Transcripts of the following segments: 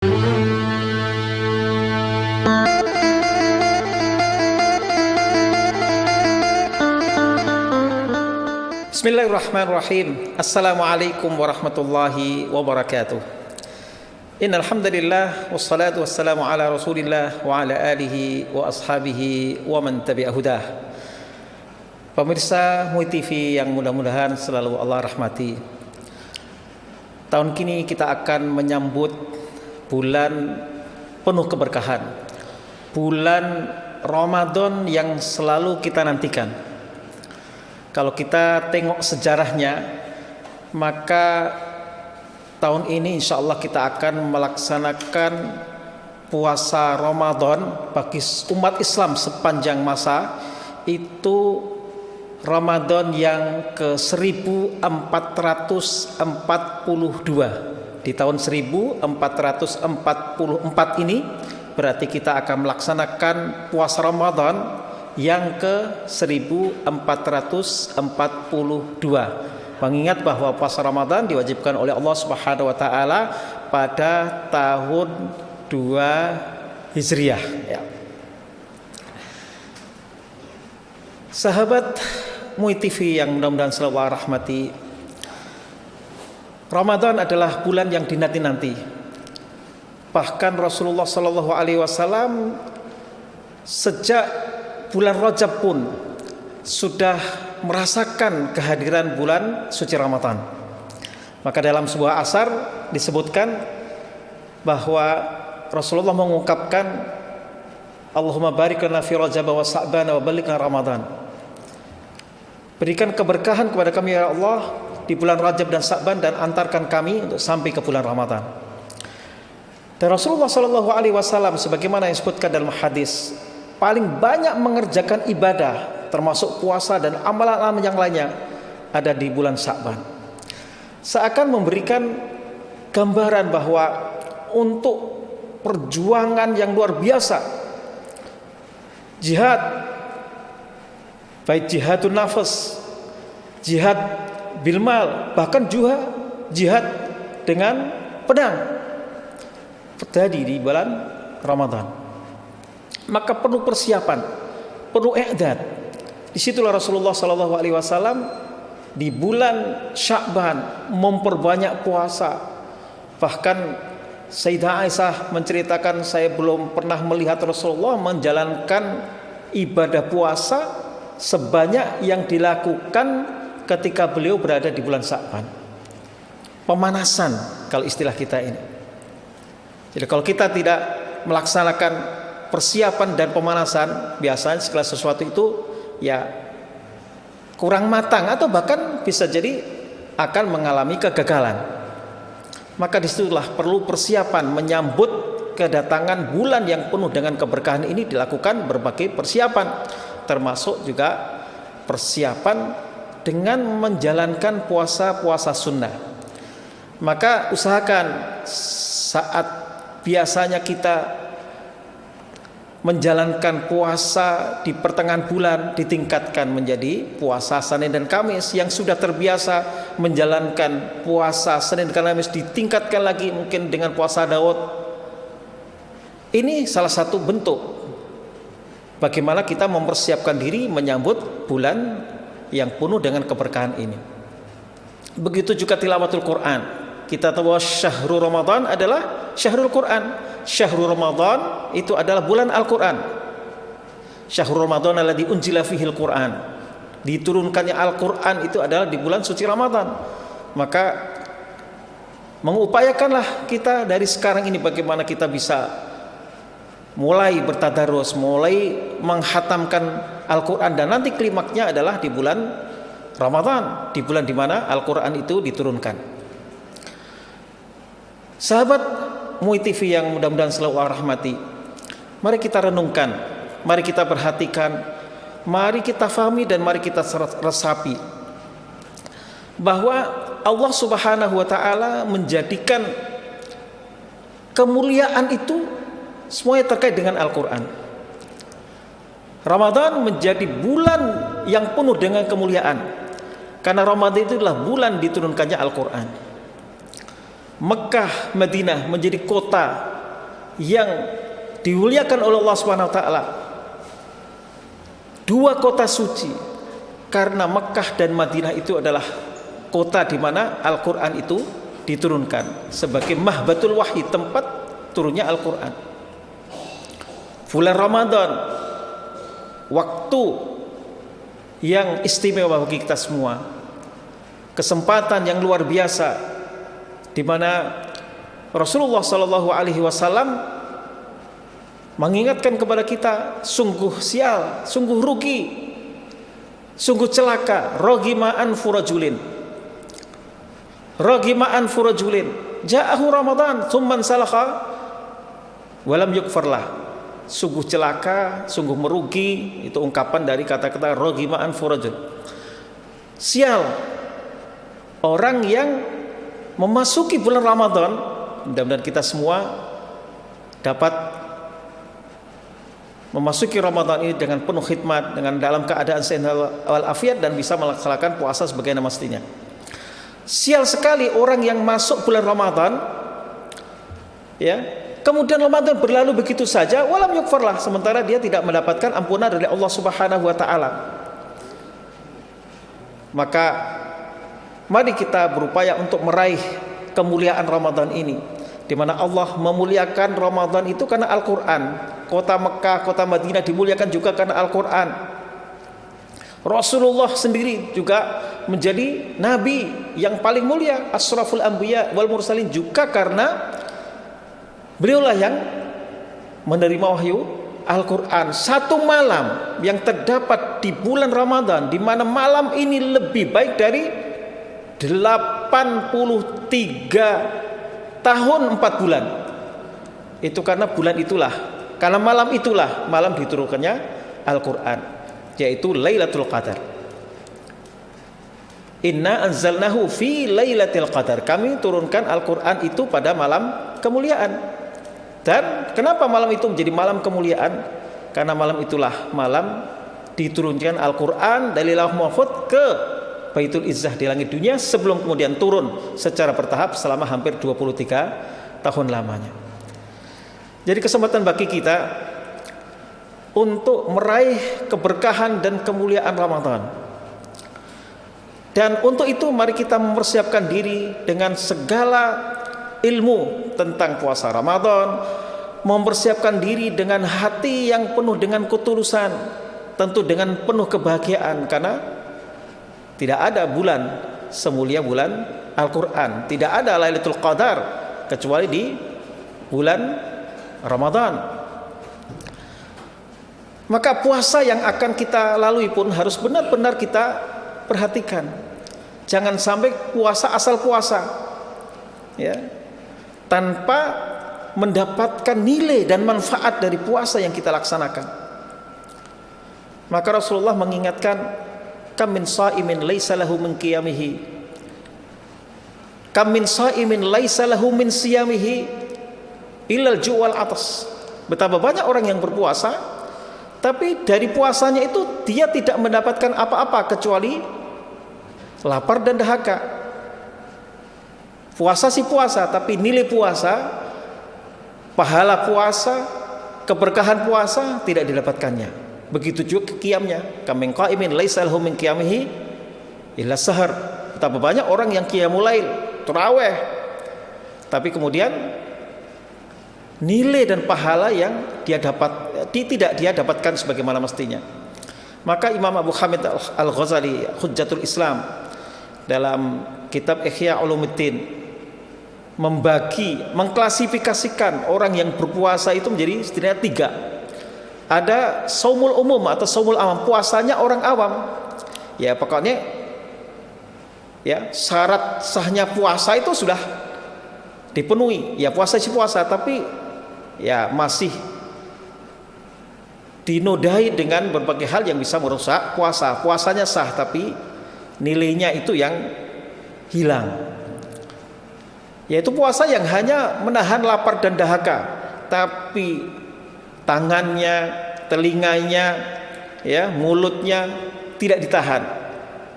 Bismillahirrahmanirrahim. Assalamualaikum warahmatullahi wabarakatuh. Innal hamdalillah wassalatu wassalamu ala Rasulillah wa ala alihi wa ashabihi wa man tabi'a hudah. Pemirsa MUI TV yang mudah-mudahan selalu Allah rahmati. Tahun kini kita akan menyambut bulan penuh keberkahan. Bulan Ramadan yang selalu kita nantikan. Kalau kita tengok sejarahnya, maka tahun ini insya Allah kita akan melaksanakan puasa Ramadan bagi umat Islam sepanjang masa. Itu Ramadan yang ke 1442. Di tahun 1444 ini berarti kita akan melaksanakan puasa Ramadan yang ke 1442. Mengingat bahwa puasa Ramadan diwajibkan oleh Allah Subhanahu wa taala pada tahun 2 Hijriah ya. Sahabat MUI TV yang mudah-mudahan selalu Allah rahmati, Ramadan adalah bulan yang dinanti-nanti. Bahkan Rasulullah sallallahu alaihi wasallam sejak bulan Rajab pun sudah merasakan kehadiran bulan suci Ramadan. Maka dalam sebuah asar disebutkan bahwa Rasulullah mengungkapkan, Allahumma barik lana fi Rajab wa Sa'ban wa ballighna Ramadan. Berikan keberkahan kepada kami ya Allah di bulan Rajab dan Sa'ban, dan antarkan kami untuk sampai ke bulan Ramadan. Dan Rasulullah sallallahu alaihi wasallam sebagaimana yang disebutkan dalam hadis, paling banyak mengerjakan ibadah termasuk puasa dan amalan-amalan yang lainnya ada di bulan Sya'ban. Seakan memberikan gambaran bahwa untuk perjuangan yang luar biasa, jihad, baik jihadun nafas, jihad bil mal, bahkan juga jihad dengan pedang, terjadi di bulan Ramadan. Maka perlu persiapan, perlu i'dad. Disitulah Rasulullah sallallahu alaihi wasallam di bulan Sya'ban memperbanyak puasa. Bahkan Sayyidah Aisyah menceritakan, saya belum pernah melihat Rasulullah menjalankan ibadah puasa sebanyak yang dilakukan ketika beliau berada di bulan Sya'ban. Pemanasan kalau istilah kita ini. Jadi kalau kita tidak melaksanakan persiapan dan pemanasan, biasanya segala sesuatu itu ya kurang matang atau bahkan bisa jadi akan mengalami kegagalan. Maka disitulah perlu persiapan menyambut kedatangan bulan yang penuh dengan keberkahan ini, dilakukan berbagai persiapan, termasuk juga persiapan dengan menjalankan puasa-puasa sunnah. Maka usahakan saat biasanya kita menjalankan puasa di pertengahan bulan, ditingkatkan menjadi puasa Senin dan Kamis. Yang sudah terbiasa menjalankan puasa Senin dan Kamis ditingkatkan lagi mungkin dengan puasa Daud. Ini salah satu bentuk bagaimana kita mempersiapkan diri menyambut bulan yang penuh dengan keberkahan ini. Begitu juga tilawatul Quran. Kita tahu syahrul Ramadan adalah syahrul Quran. Syahrul Ramadan itu adalah bulan Al-Quran. Syahrul Ramadan alladzi unzila fihil Quran. Diturunkannya Al-Quran itu adalah di bulan suci Ramadan. Maka mengupayakanlah kita dari sekarang ini bagaimana kita bisa mulai bertadarus, mulai menghatamkan Al-Quran, dan nanti klimaknya adalah di bulan Ramadan, di bulan di mana Al-Quran itu diturunkan. Sahabat MUI TV yang mudah-mudahan selalu Allah rahmati, mari kita renungkan, mari kita perhatikan, mari kita fahami, dan mari kita resapi bahwa Allah Subhanahu wa taala menjadikan kemuliaan itu semuanya terkait dengan Al-Quran. Ramadan menjadi bulan yang penuh dengan kemuliaan karena Ramadan itu adalah bulan diturunkannya Al-Quran. Mekah, Madinah menjadi kota yang dimuliakan oleh Allah Subhanahu wa taala, dua kota suci, karena Mekah dan Madinah itu adalah kota di mana Al-Qur'an itu diturunkan sebagai mahbatul wahyi, tempat turunnya Al-Qur'an. Bulan Ramadan, waktu yang istimewa bagi kita semua, kesempatan yang luar biasa di mana Rasulullah Shallallahu Alaihi Wasallam mengingatkan kepada kita, sungguh sial, sungguh rugi, sungguh celaka, rogima anfurajulin, ja'ahu Ramadan thumman salakha walam yukfarlah. Sungguh celaka, sungguh merugi, itu ungkapan dari kata-kata rogima anfurajul. Sial orang yang memasuki bulan Ramadan. Mudah-mudahan kita semua dapat memasuki Ramadan ini dengan penuh khidmat, dengan dalam keadaan sehat walafiat, dan bisa melaksanakan puasa sebagaimana mestinya. Sial sekali orang yang masuk bulan Ramadan, ya, kemudian Ramadan berlalu begitu saja, walam yukfarlah, sementara dia tidak mendapatkan ampunan dari Allah Subhanahu wa taala. Maka mari kita berupaya untuk meraih kemuliaan Ramadan ini, di mana Allah memuliakan Ramadan itu karena Al-Qur'an. Kota Mekah, kota Madinah dimuliakan juga karena Al-Qur'an. Rasulullah sendiri juga menjadi nabi yang paling mulia, asraful anbiya wal mursalin, juga karena beliaulah yang menerima wahyu Al-Qur'an. Satu malam yang terdapat di bulan Ramadan, di mana malam ini lebih baik dari 83 tahun 4 bulan. Itu karena bulan itulah, karena malam itulah malam diturunkannya Al-Qur'an, yaitu Lailatul Qadar. Inna anzalnahu fi Lailatul Qadar. Kami turunkan Al-Qur'an itu pada malam kemuliaan. Dan kenapa malam itu menjadi malam kemuliaan? Karena malam itulah malam diturunkan Al-Qur'an dari Lauh Mahfuz ke Baitul Izzah di langit dunia, sebelum kemudian turun secara bertahap selama hampir 23 tahun lamanya. Jadi kesempatan bagi kita untuk meraih keberkahan dan kemuliaan Ramadan. Dan untuk itu mari kita mempersiapkan diri dengan segala ilmu tentang puasa Ramadan, mempersiapkan diri dengan hati yang penuh dengan ketulusan, tentu dengan penuh kebahagiaan, karena tidak ada bulan semulia bulan Al-Qur'an, tidak ada Lailatul Qadar kecuali di bulan Ramadan. Maka puasa yang akan kita lalui pun harus benar-benar kita perhatikan. Jangan sampai puasa asal puasa, ya, tanpa mendapatkan nilai dan manfaat dari puasa yang kita laksanakan. Maka Rasulullah mengingatkan, kam min shaimin laisa lahu min qiyamihi, kam min shaimin laisa lahu min siyamihi illal ju'wal atas. Betapa banyak orang yang berpuasa, tapi dari puasanya itu dia tidak mendapatkan apa-apa kecuali lapar dan dahaga. Puasa sih puasa, tapi nilai puasa, pahala puasa, keberkahan puasa tidak didapatkannya. Begitu juga qiyamnya, kam min qaimin laisa lahu min qiyamihi illa sahar. Betapa banyak orang yang qiyamul lail, tarawih, tapi kemudian nilai dan pahala yang dia tidak dia dapatkan sebagaimana mestinya. Maka Imam Abu Hamid Al-Ghazali, Hujjatul Islam, dalam kitab Ihya Ulumuddin mengklasifikasikan orang yang berpuasa itu menjadi setidaknya 3. Ada saumul umum atau saumul awam, puasanya orang awam. Ya pokoknya, ya, syarat sahnya puasa itu sudah dipenuhi. Ya puasa sih puasa, tapi ya masih dinodai dengan berbagai hal yang bisa merusak puasa. Puasanya sah, tapi nilainya itu yang hilang. Yaitu puasa yang hanya menahan lapar dan dahaga, tapi tangannya, telinganya, ya, mulutnya tidak ditahan.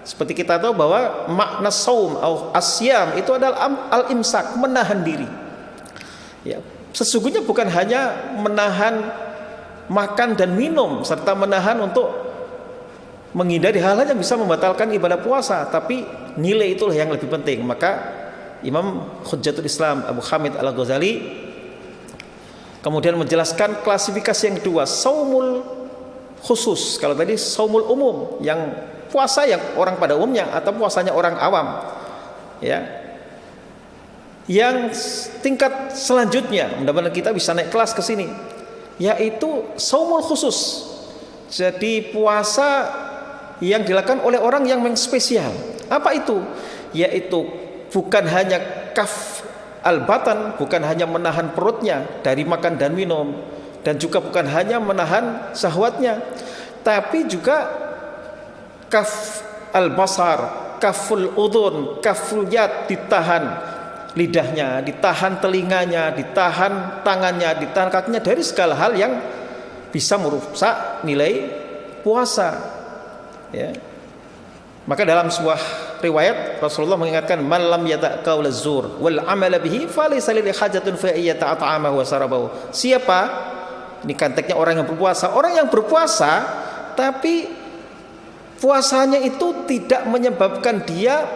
Seperti kita tahu bahwa makna saum atau asyam itu adalah al-imsak, menahan diri. Ya, sesungguhnya bukan hanya menahan makan dan minum serta menahan untuk menghindari hal-hal yang bisa membatalkan ibadah puasa, tapi nilai itulah yang lebih penting. Maka Imam Hujjatul Islam Abu Hamid Al-Ghazali kemudian menjelaskan klasifikasi yang kedua, saumul khusus. Kalau tadi saumul umum, yang puasa yang orang pada umumnya atau puasanya orang awam, ya. Yang tingkat selanjutnya, mudah-mudahan kita bisa naik kelas ke sini, yaitu saumul khusus. Jadi puasa yang dilakukan oleh orang yang memang spesial. Apa itu? Yaitu bukan hanya kaf al-batan, bukan hanya menahan perutnya dari makan dan minum, dan juga bukan hanya menahan syahwatnya, tapi juga kaf al-basar, kaful udhun, kaful yad, ditahan lidahnya, ditahan telinganya, ditahan tangannya, ditahan kakinya dari segala hal yang bisa merusak nilai puasa, ya. Maka dalam sebuah riwayat Rasulullah mengingatkan, man lam yata' qaula zur wal amala bihi falaysa lillahi hajatun fa yata'amahu wa sarabahu. Siapa, ini konteksnya orang yang berpuasa, orang yang berpuasa tapi puasanya itu tidak menyebabkan dia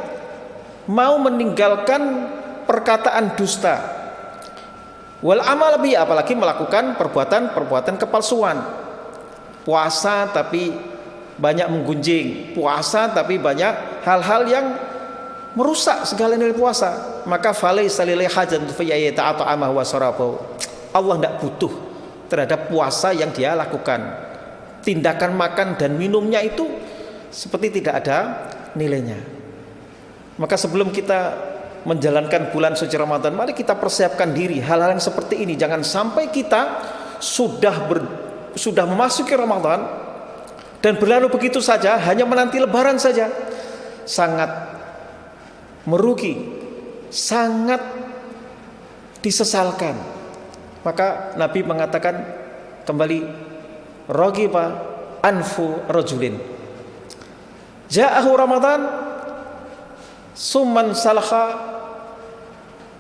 mau meninggalkan perkataan dusta, wal amal bihi, apalagi melakukan perbuatan kepalsuan. Puasa tapi banyak menggunjing, puasa tapi banyak hal-hal yang merusak segala nilai puasa, maka falaysa lillahi hajatun fi yata'amahu wa sarabahu. Allah tidak butuh terhadap puasa yang dia lakukan. Tindakan makan dan minumnya itu seperti tidak ada nilainya. Maka sebelum kita menjalankan bulan suci Ramadan, mari kita persiapkan diri hal-hal yang seperti ini. Jangan sampai kita sudah memasuki Ramadan dan berlalu begitu saja, hanya menanti lebaran saja. Sangat merugi, sangat disesalkan. Maka Nabi mengatakan kembali, ragiba anfu rajulin ja'ahu Ramadan summan salakha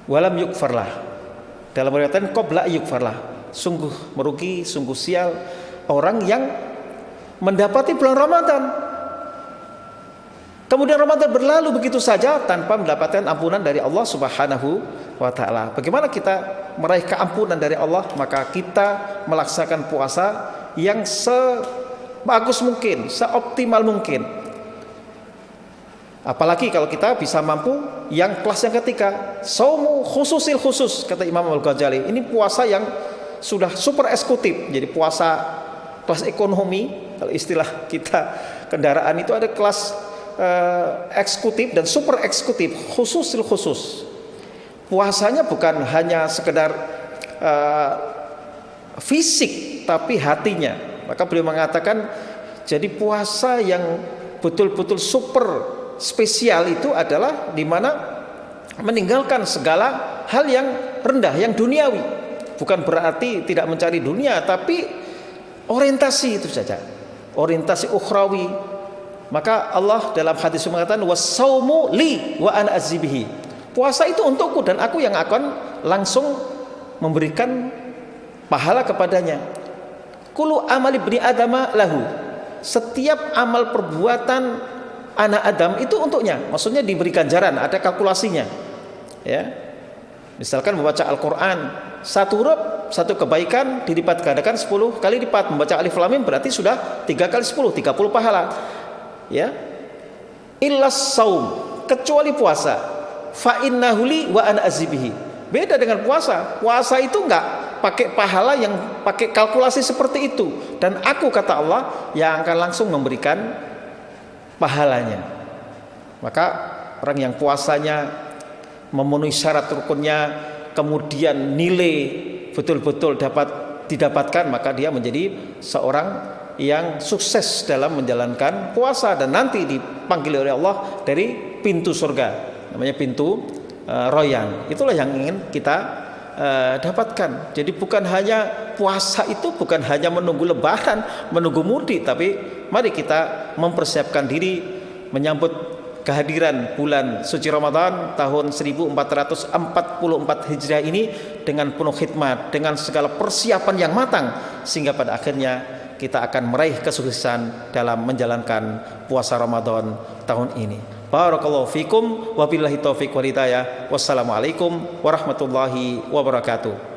walam yukfarlah. Dalam riwayat qabla yukfarlah. Sungguh merugi, sungguh sial orang yang mendapati bulan Ramadan, kemudian Ramadan berlalu begitu saja tanpa mendapatkan ampunan dari Allah Subhanahu wa taala. Bagaimana kita meraih keampunan dari Allah? Maka kita melaksanakan puasa yang sebagus mungkin, seoptimal mungkin. Apalagi kalau kita bisa mampu yang kelas yang ketiga, saumu khususil khusus, kata Imam Al-Ghazali. Ini puasa yang sudah super eksekutif. Jadi puasa kelas ekonomi, kalau istilah kita kendaraan itu ada kelas eksekutif dan super eksekutif, khususil khusus. Puasanya bukan hanya sekedar fisik, tapi hatinya. Maka beliau mengatakan, jadi puasa yang betul-betul super spesial itu adalah di mana meninggalkan segala hal yang rendah, yang duniawi. Bukan berarti tidak mencari dunia, tapi orientasi itu saja, orientasi ukhrawi. Maka Allah dalam hadis mengatakan, was-saumu li wa ana azibihi. Puasa itu untukku dan aku yang akan langsung memberikan pahala kepadanya. Kullu amali ibni adama lahu. Setiap amal perbuatan anak Adam itu untuknya, maksudnya diberi ganjaran, ada kalkulasinya, ya. Misalkan membaca Al-Quran, satu huruf, satu kebaikan dilipat gandakan 10 kali lipat. Membaca Alif Lam Mim berarti sudah 3 kali 10, 30 pahala, ya. Illas saum, kecuali puasa, fa innahu li wa ana azibihi. Beda dengan puasa. Puasa itu enggak pakai pahala yang pakai kalkulasi seperti itu, dan aku, kata Allah, yang akan langsung memberikan pahalanya. Maka orang yang puasanya memenuhi syarat rukunnya, kemudian nilai betul-betul dapat didapatkan, maka dia menjadi seorang yang sukses dalam menjalankan puasa dan nanti dipanggil oleh Allah dari pintu surga, namanya pintu Royan. Itulah yang ingin kita dapatkan. Jadi bukan hanya puasa itu bukan hanya menunggu lebaran, menunggu mudik, tapi mari kita mempersiapkan diri menyambut kehadiran bulan suci Ramadan tahun 1444 Hijriah ini dengan penuh hikmat, dengan segala persiapan yang matang, sehingga pada akhirnya kita akan meraih kesuksesan dalam menjalankan puasa Ramadan tahun ini. Barakallahu fikum, wabillahi taufiq wal hidayah. Wassalamualaikum warahmatullahi wabarakatuh.